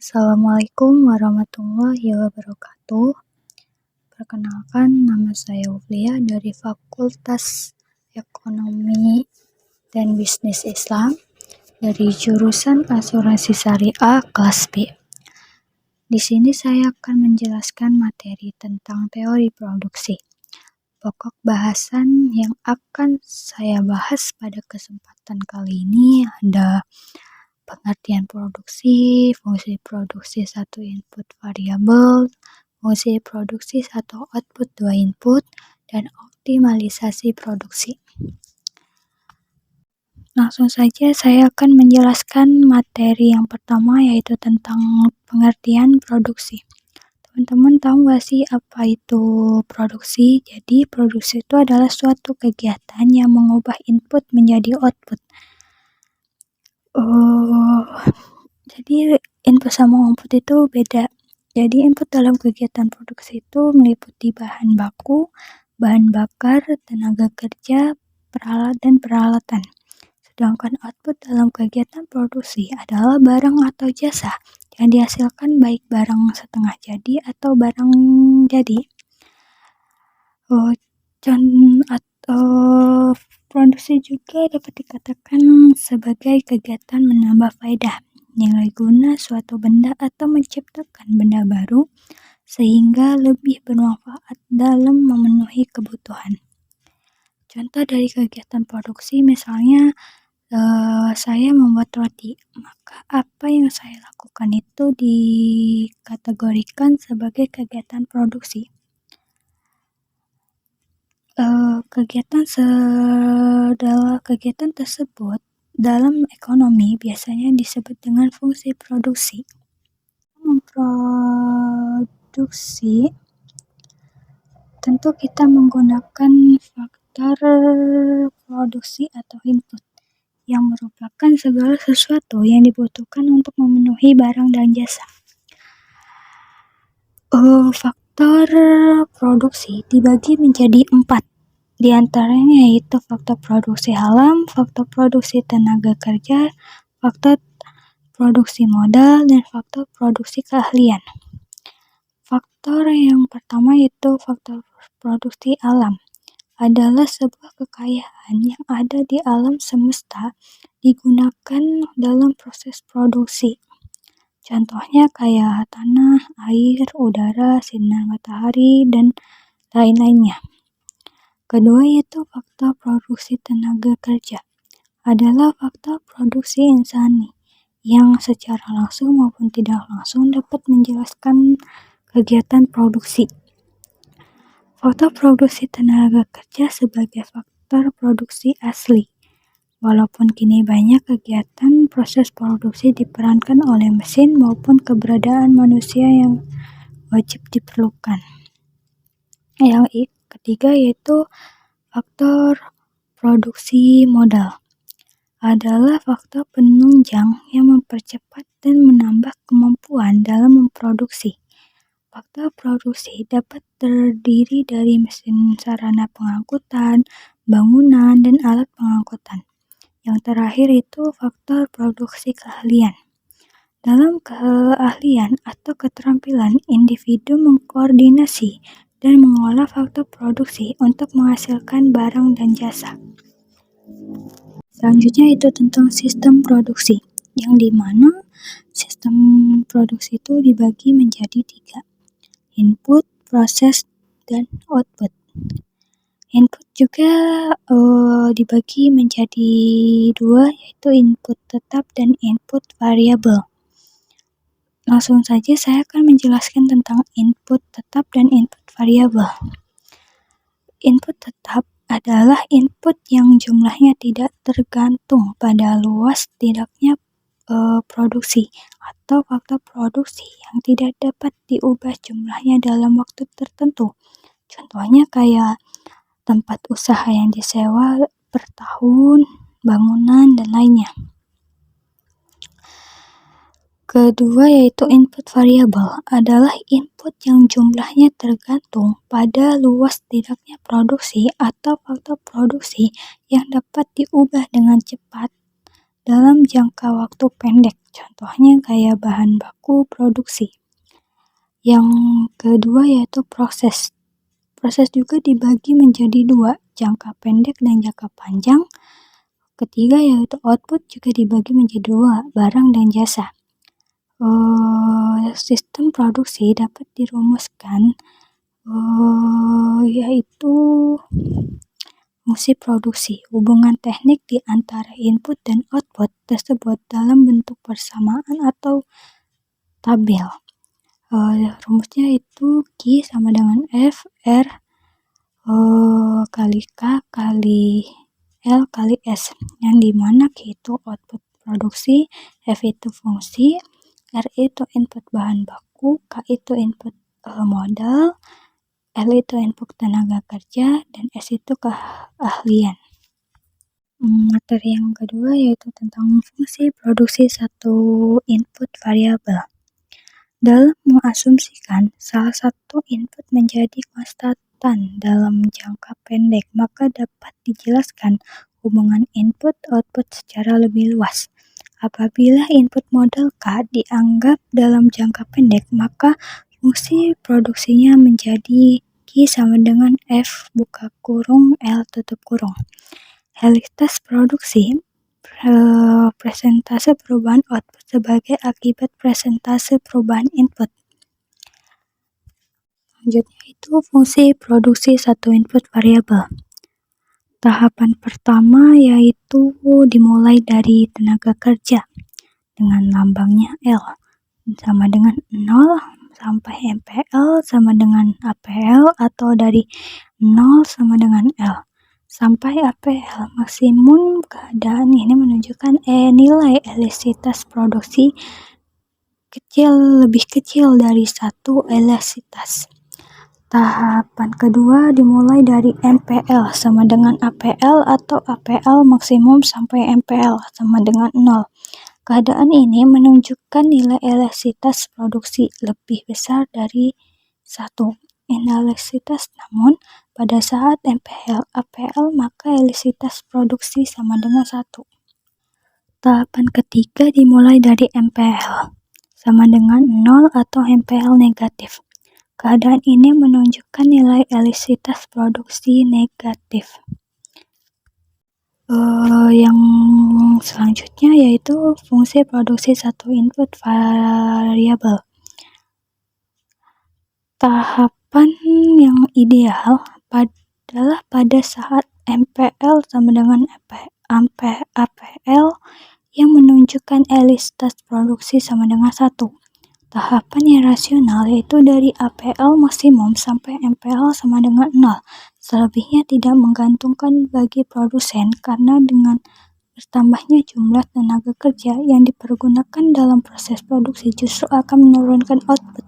Assalamualaikum warahmatullahi wabarakatuh. Perkenalkan, nama saya Uflia dari Fakultas Ekonomi dan Bisnis Islam dari jurusan Asuransi Syariah kelas B. Di sini saya akan menjelaskan materi tentang teori produksi. Pokok bahasan yang akan saya bahas pada kesempatan kali ini ada pengertian produksi, fungsi produksi satu input variabel, fungsi produksi satu output dua input, dan optimalisasi produksi. Langsung saja saya akan menjelaskan materi yang pertama, yaitu tentang pengertian produksi. Teman-teman tahu nggak sih apa itu produksi? Jadi produksi itu adalah suatu kegiatan yang mengubah input menjadi output. Jadi input sama output itu beda. Jadi input dalam kegiatan produksi itu meliputi bahan baku, bahan bakar, tenaga kerja, peralatan dan peralatan. Sedangkan output dalam kegiatan produksi adalah barang atau jasa yang dihasilkan, baik barang setengah jadi atau barang jadi. Produksi juga dapat dikatakan sebagai kegiatan menambah faedah, nilai guna suatu benda atau menciptakan benda baru sehingga lebih bermanfaat dalam memenuhi kebutuhan. Contoh dari kegiatan produksi, misalnya saya membuat roti, maka apa yang saya lakukan itu dikategorikan sebagai kegiatan produksi. Kegiatan tersebut dalam ekonomi biasanya disebut dengan fungsi produksi. Memproduksi, tentu kita menggunakan faktor produksi atau input yang merupakan segala sesuatu yang dibutuhkan untuk memenuhi barang dan jasa. Faktor produksi dibagi menjadi 4. Di antaranya yaitu faktor produksi alam, faktor produksi tenaga kerja, faktor produksi modal, dan faktor produksi keahlian. Faktor yang pertama yaitu faktor produksi alam. Adalah sebuah kekayaan yang ada di alam semesta digunakan dalam proses produksi. Contohnya kayak tanah, air, udara, sinar matahari, dan lain-lainnya. Kedua yaitu faktor produksi tenaga kerja. Adalah faktor produksi insani yang secara langsung maupun tidak langsung dapat menjelaskan kegiatan produksi. Faktor produksi tenaga kerja sebagai faktor produksi asli. Walaupun kini banyak kegiatan proses produksi diperankan oleh mesin maupun keberadaan manusia yang wajib diperlukan. Yang ketiga yaitu faktor produksi modal. Adalah faktor penunjang yang mempercepat dan menambah kemampuan dalam memproduksi. Faktor produksi dapat terdiri dari mesin, sarana pengangkutan, bangunan, dan alat pengangkutan. Yang terakhir itu faktor produksi keahlian. Dalam keahlian atau keterampilan, individu mengkoordinasi dan mengolah faktor produksi untuk menghasilkan barang dan jasa. Selanjutnya itu tentang sistem produksi, yang dimana sistem produksi itu dibagi menjadi 3. Input, proses, dan output. Input juga dibagi menjadi 2, yaitu input tetap dan input variabel. Langsung saja saya akan menjelaskan tentang input tetap dan input variabel. Input tetap adalah input yang jumlahnya tidak tergantung pada luas tidaknya produksi atau faktor produksi yang tidak dapat diubah jumlahnya dalam waktu tertentu. Contohnya kayak tempat usaha yang disewa per tahun, bangunan, dan lainnya. Kedua yaitu input variabel, adalah input yang jumlahnya tergantung pada luas tidaknya produksi atau faktor produksi yang dapat diubah dengan cepat dalam jangka waktu pendek. Contohnya kayak bahan baku produksi. Yang kedua yaitu proses. Proses juga dibagi menjadi dua, jangka pendek dan jangka panjang. Ketiga yaitu output juga dibagi menjadi dua, barang dan jasa. Sistem produksi dapat dirumuskan yaitu fungsi produksi. Hubungan teknik di antara input dan output tersebut dalam bentuk persamaan atau tabel. Rumusnya itu Q sama dengan F R kali K kali L kali S, yang dimana Q itu output produksi, F itu fungsi, R itu input bahan baku, K itu input modal, L itu input tenaga kerja, dan S itu keahlian. Materi yang kedua yaitu tentang fungsi produksi satu input variabel. Dalam mengasumsikan salah satu input menjadi konstan dalam jangka pendek, maka dapat dijelaskan hubungan input-output secara lebih luas. Apabila input modal K dianggap dalam jangka pendek, maka fungsi produksinya menjadi Q sama dengan F buka kurung L tutup kurung. Realitas produksi presentase perubahan output sebagai akibat presentase perubahan input. Selanjutnya itu fungsi produksi satu input variabel. Tahapan pertama yaitu dimulai dari tenaga kerja dengan lambangnya L sama dengan 0 sampai MPL sama dengan APL, atau dari 0 sama dengan L sampai APL maksimum. Keadaan ini menunjukkan nilai elastisitas produksi lebih kecil dari 1 elastisitas. Tahapan kedua dimulai dari MPL sama dengan APL atau APL maksimum sampai MPL sama dengan 0. Keadaan ini menunjukkan nilai elastisitas produksi lebih besar dari 1 elastisitas, namun pada saat MPL APL maka elastisitas produksi sama dengan 1. Tahapan ketiga dimulai dari MPL sama dengan 0 atau MPL negatif. Keadaan ini menunjukkan nilai elastisitas produksi negatif. Yang selanjutnya yaitu fungsi produksi satu input variabel. Tahapan yang ideal adalah pada saat MPL sama dengan APL yang menunjukkan elastisitas produksi sama dengan 1. Tahapan yang rasional yaitu dari APL maksimum sampai MPL sama dengan 0. Selebihnya tidak menggantungkan bagi produsen karena dengan bertambahnya jumlah tenaga kerja yang dipergunakan dalam proses produksi justru akan menurunkan output.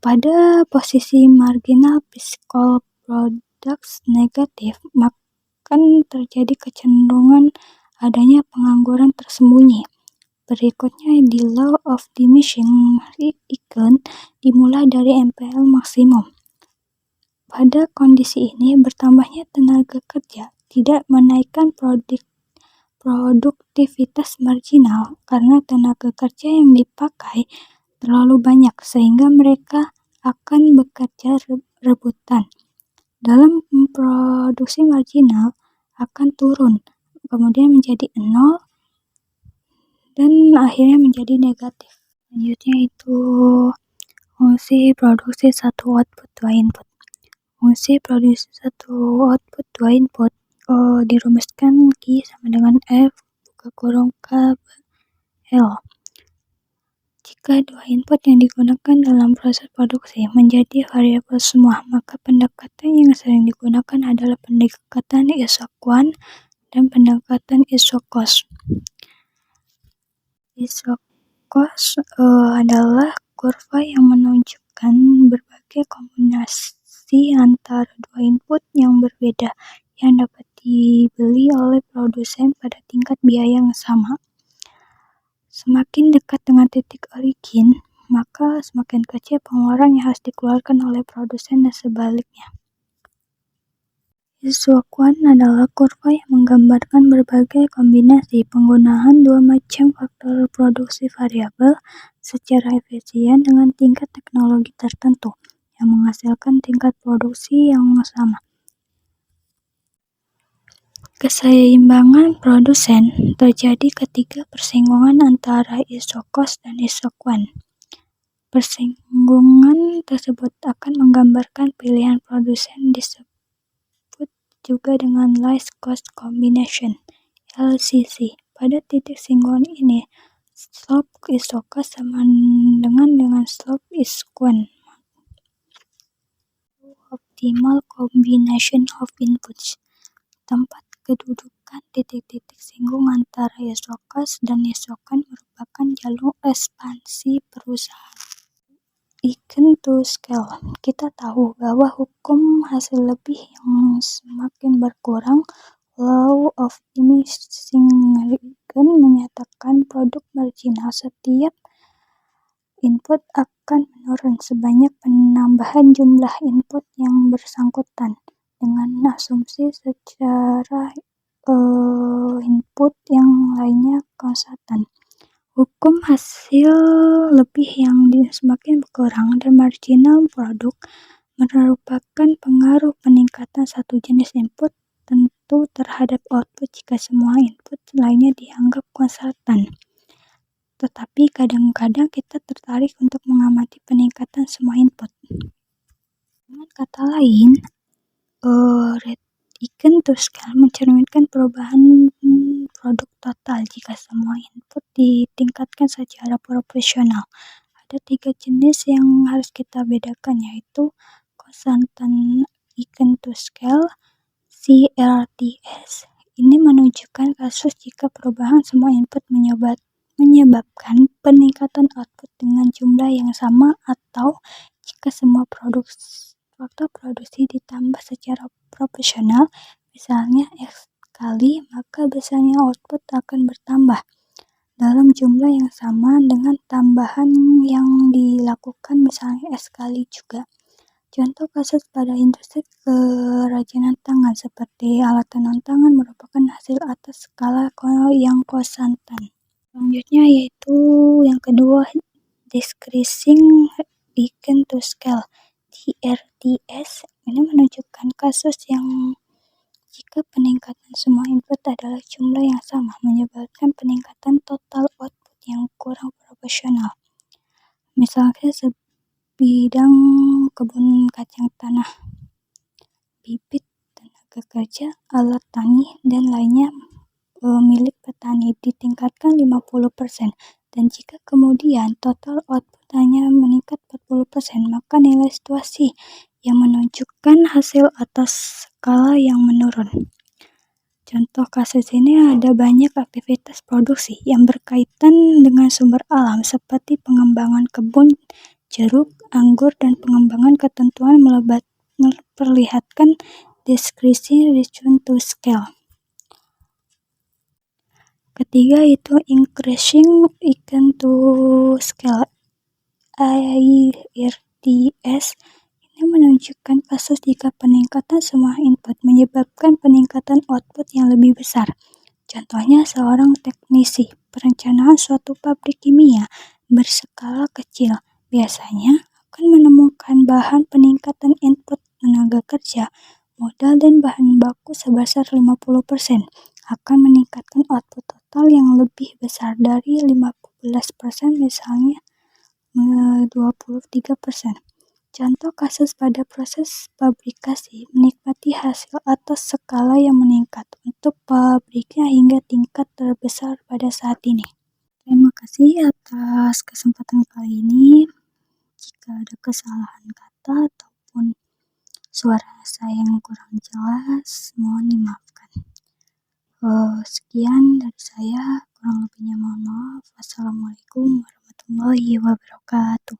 Pada posisi marginal fiscal products negatif, maka terjadi kecenderungan adanya pengangguran tersembunyi. Berikutnya di law of diminishing return dimulai dari MPL maksimum. Pada kondisi ini bertambahnya tenaga kerja tidak menaikkan produktivitas marginal karena tenaga kerja yang dipakai terlalu banyak sehingga mereka akan bekerja rebutan. Dalam produksi marginal akan turun kemudian menjadi 0 dan akhirnya menjadi negatif. Selanjutnya itu fungsi produksi satu output dua input. Fungsi produksi satu output dua input dirumuskan Q sama dengan F buka kurung K L. Jika dua input yang digunakan dalam proses produksi menjadi variabel semua, maka pendekatan yang sering digunakan adalah pendekatan isoquant dan pendekatan isocost. Isocost adalah kurva yang menunjukkan berbagai kombinasi antara dua input yang berbeda yang dapat dibeli oleh produsen pada tingkat biaya yang sama. Semakin dekat dengan titik origin, maka semakin kecil pengeluaran yang harus dikeluarkan oleh produsen dan sebaliknya. Isoquant adalah kurva yang menggambarkan berbagai kombinasi penggunaan dua macam faktor produksi variabel secara efisien dengan tingkat teknologi tertentu yang menghasilkan tingkat produksi yang sama. Keseimbangan produsen terjadi ketika persinggungan antara isokos dan isoquant. Persinggungan tersebut akan menggambarkan pilihan produsen disebut juga dengan least cost combination (LCC). Pada titik singgungan ini, slope isokos sama dengan slope isoquant. Optimal combination of inputs. Tempat kedudukan titik-titik singgung antara isokos dan isoquant merupakan jalur ekspansi perusahaan. Eigen to scale. Kita tahu bahwa hukum hasil lebih yang semakin berkurang, law of diminishing return, menyatakan produk marginal setiap input akan menurun sebanyak penambahan jumlah input yang bersangkutan dengan asumsi secara input yang lainnya konstan. Hukum hasil lebih yang semakin berkurang dan marginal produk merupakan pengaruh peningkatan satu jenis input tentu terhadap output jika semua input lainnya dianggap konstan. Tetapi kadang-kadang kita tertarik untuk mengamati peningkatan semua input. Dengan kata lain, Eigen to scale mencerminkan perubahan produk total jika semua input ditingkatkan secara proporsional. Ada 3 jenis yang harus kita bedakan, yaitu konstantan Eigen to scale, CRTS. Ini menunjukkan kasus jika perubahan semua input menyebabkan peningkatan output dengan jumlah yang sama, atau jika semua faktor produksi ditambah secara proporsional, misalnya X kali, maka besarnya output akan bertambah dalam jumlah yang sama dengan tambahan yang dilakukan misalnya S kali juga. Contoh kasus pada industri kerajinan tangan seperti alat tenun tangan merupakan hasil atas skala yang konstantan. Selanjutnya yaitu yang kedua, decreasing Eigen to scale, DRTS. Ini menunjukkan kasus yang jika peningkatan semua input adalah jumlah yang sama, menyebabkan peningkatan total output yang kurang proporsional. Misalnya sebidang kebun kacang tanah, bibit, tenaga kerja, alat tani, dan lainnya milik petani ditingkatkan 50%, dan jika kemudian total output hanya meningkat 40%, maka nilai situasi yang menunjukkan hasil atas skala yang menurun. Contoh kasus ini ada banyak aktivitas produksi yang berkaitan dengan sumber alam seperti pengembangan kebun jeruk, anggur, dan pengembangan ketentuan memperlihatkan decreasing Eigen to scale. Ketiga itu increasing Eigen to scale, IRTS. Ini menunjukkan kasus jika peningkatan semua input menyebabkan peningkatan output yang lebih besar. Contohnya seorang teknisi perencanaan suatu pabrik kimia berskala kecil biasanya akan menemukan bahan peningkatan input tenaga kerja, modal, dan bahan baku sebesar 50%, akan meningkatkan output total yang lebih besar dari 15%, misalnya 23%. Contoh kasus pada proses pabrikasi menikmati hasil atas skala yang meningkat untuk pabriknya hingga tingkat terbesar pada saat ini. Terima kasih atas kesempatan kali ini. Jika ada kesalahan kata ataupun suara saya yang kurang jelas, mohon dimaafkan. Sekian dari saya, kurang lebihnya mohon maaf. Wassalamualaikum warahmatullahi wabarakatuh.